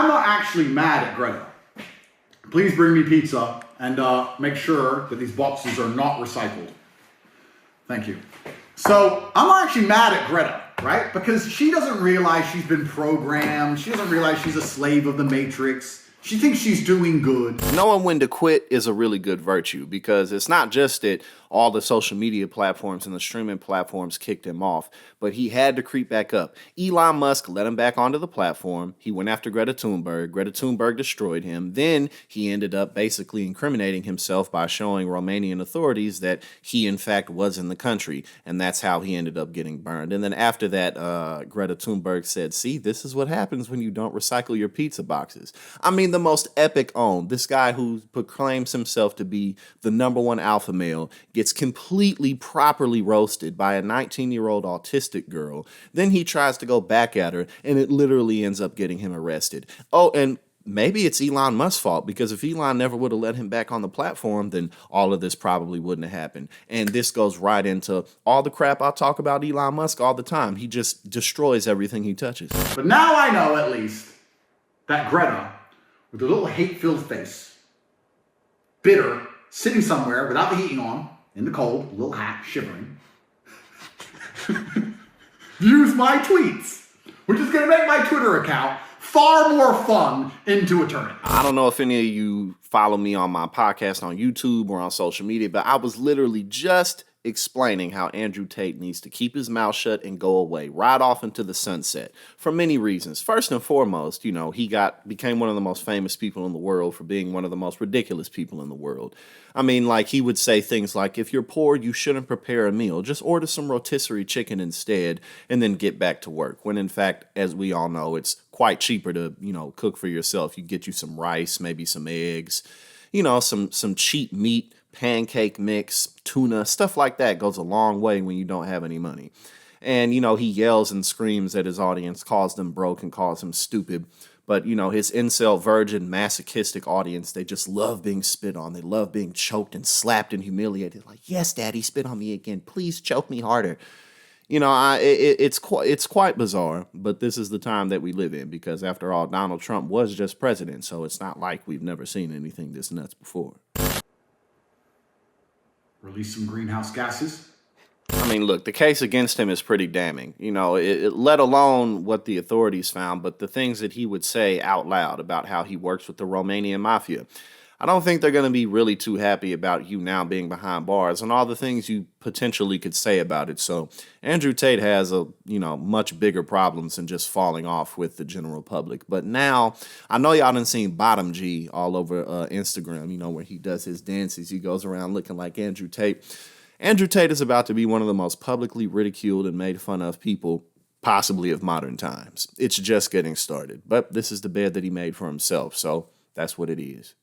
I'm not actually mad at Greta. Please bring me pizza and make sure that these boxes are not recycled. Thank you. So I'm not actually mad at Greta, right? Because she doesn't realize she's been programmed. She doesn't realize she's a slave of the Matrix. She thinks she's doing good. Knowing when to quit is a really good virtue, because it's not just that all the social media platforms and the streaming platforms kicked him off, but he had to creep back up. Elon Musk let him back onto the platform. He went after Greta Thunberg. Greta Thunberg destroyed him. Then he ended up basically incriminating himself by showing Romanian authorities that he, in fact, was in the country. And that's how he ended up getting burned. And then after that, Greta Thunberg said, see, this is what happens when you don't recycle your pizza boxes. I mean, the most epic own. This guy who proclaims himself to be the #1 alpha male gets completely properly roasted by a 19-year-old autistic girl. Then he tries to go back at her, and it literally ends up getting him arrested. Oh, and maybe it's Elon Musk's fault, because if Elon never would have let him back on the platform, then all of this probably wouldn't have happened. And this goes right into all the crap I talk about Elon Musk all the time. He just destroys everything he touches. But now I know, at least, that Greta, with a little hate-filled face, bitter, sitting somewhere without the heating on, in the cold, a little hat, shivering, views my tweets, which is going to make my Twitter account far more fun into eternity. I don't know if any of you follow me on my podcast on YouTube or on social media, but I was literally just explaining how Andrew Tate needs to keep his mouth shut and go away, right off into the sunset, for many reasons. First and foremost, you know, he became one of the most famous people in the world for being one of the most ridiculous people in the world. I mean, like, he would say things like, if you're poor, you shouldn't prepare a meal. Just order some rotisserie chicken instead and then get back to work. When in fact, as we all know, it's quite cheaper to, you know, cook for yourself. You get you some rice, maybe some eggs, you know, some cheap meat, pancake mix, tuna, stuff like that goes a long way when you don't have any money. And, you know, he yells and screams at his audience, calls them broke and calls them stupid. But, you know, his incel, virgin, masochistic audience, they just love being spit on. They love being choked and slapped and humiliated. Like, yes, Daddy, spit on me again. Please choke me harder. You know, it's quite bizarre, but this is the time that we live in, because after all, Donald Trump was just president. So it's not like we've never seen anything this nuts before. Release some greenhouse gases. I mean, look, the case against him is pretty damning, you know, let alone what the authorities found, but the things that he would say out loud about how he works with the Romanian mafia. I don't think they're going to be really too happy about you now being behind bars and all the things you potentially could say about it. So Andrew Tate has much bigger problems than just falling off with the general public. But now I know y'all done seen Bottom G all over Instagram, you know, where he does his dances. He goes around looking like Andrew Tate. Andrew Tate is about to be one of the most publicly ridiculed and made fun of people possibly of modern times. It's just getting started. But this is the bed that he made for himself. So that's what it is.